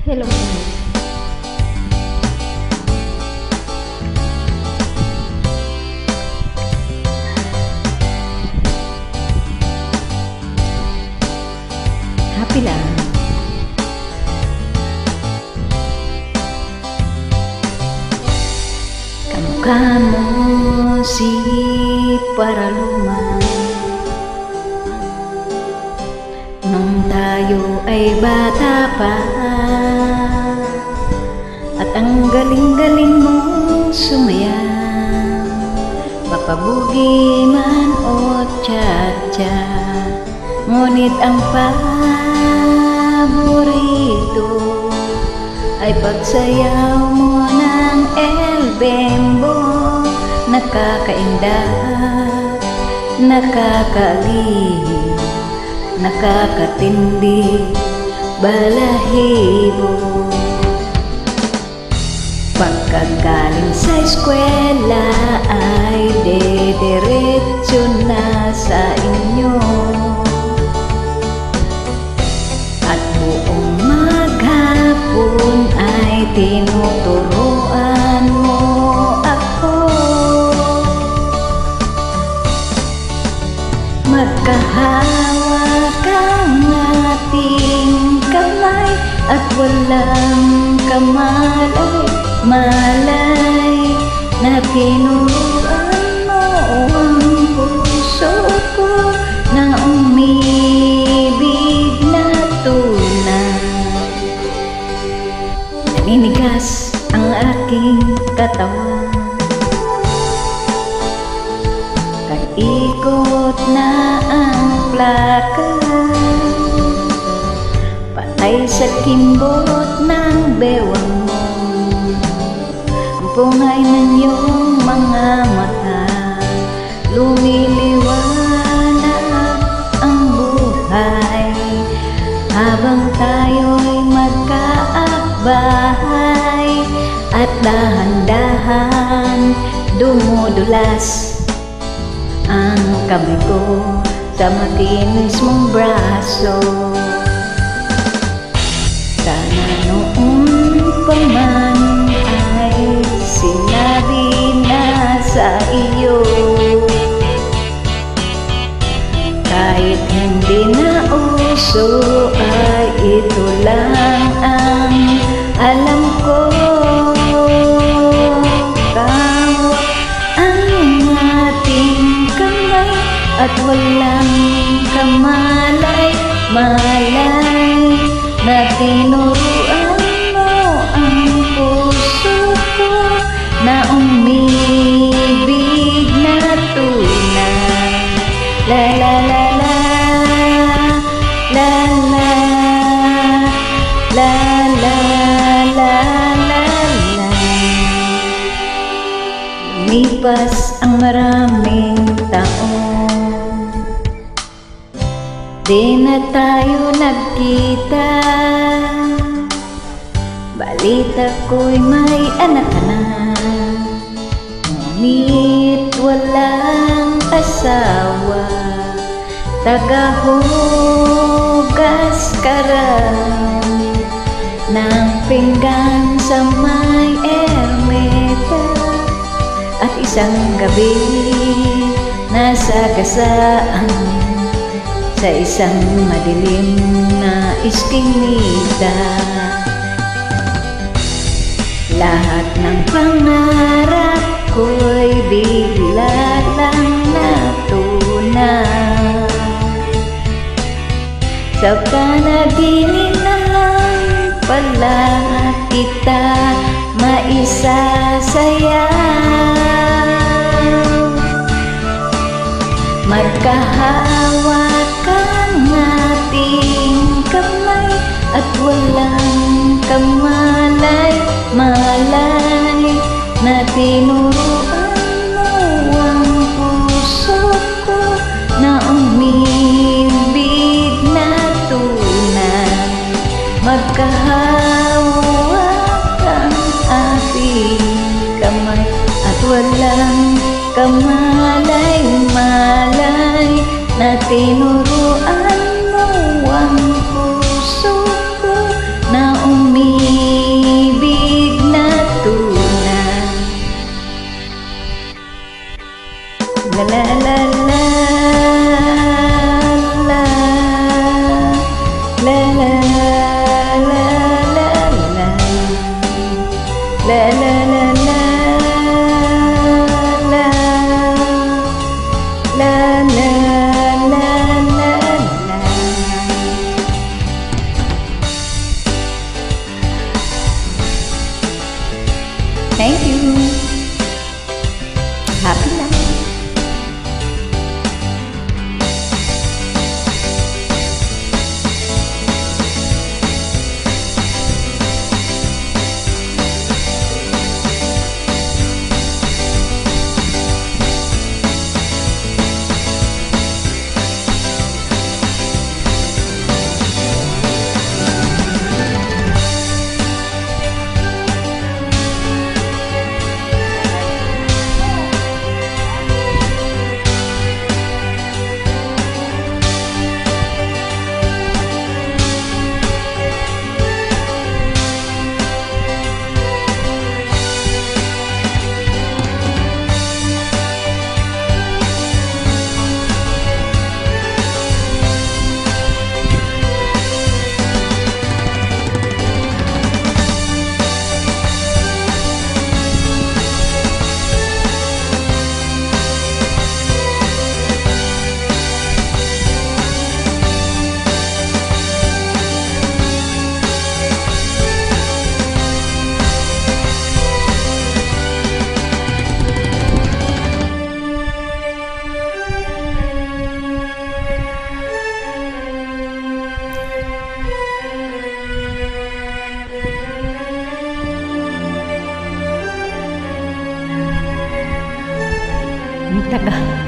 Hello guys. Happy lang. Kamukha mo si Paraluma nung tayo ay bata pa, at ang galing-galing mong sumayaw, papabugi man o cha-cha. Ngunit ang paborito ay pagsayaw mo ng El Bembo. Nakakainda, nakakaliw, nakakatindi, balahibo. Pagkagaling sa eskwela ay dediretso na sa inyo, at buong maghapon ay tinuturuan mo ako. Magkahawak ang ating kamay at walang kamalay-malay, na tinuruan mo ang puso ko na umibig na tunay. Naninigas ang aking katawan, ikot na ang plaka, patay sa kimbot ng bewang mo. Ang pungay ng iyong mga mata, lumiliwanag ang buhay, habang tayo'y magkaakbahay, at dahan-dahan dumudulas ang kamay ko sa matinis mong braso. Sana noon pa man ay sinabi na sa iyo, kahit hindi na uso ay ito lang ang alam ko. At walang kamalay-malay, na tinuruan mo ang puso ko na umibig na tunay. La la la la, la la, la la la la la. Lumipas ang maraming taon, di na tayo nagkita. Balita ko'y may anak ka na, ngunit walang asawa. Tagahugas ka raw ng pinggan sa may ermita, at isang gabi nasa kasaan sa isang madilim na iskinita. Lahat ng pangarap ko'y bigla lang natunay, sa panaginip na lang pala kita maisasayaw. Magkahawak ang ating kamay at walang kamalay-malay, na tinuruan mo ang puso ko na umibig na tunay. Magkahawak ang ating kamay at walang kamalay-malay, na tinuruan mo ang puso ko na umibig la la la la la la la la la la la la la la la. Thank you. Happy life. Ang tagal.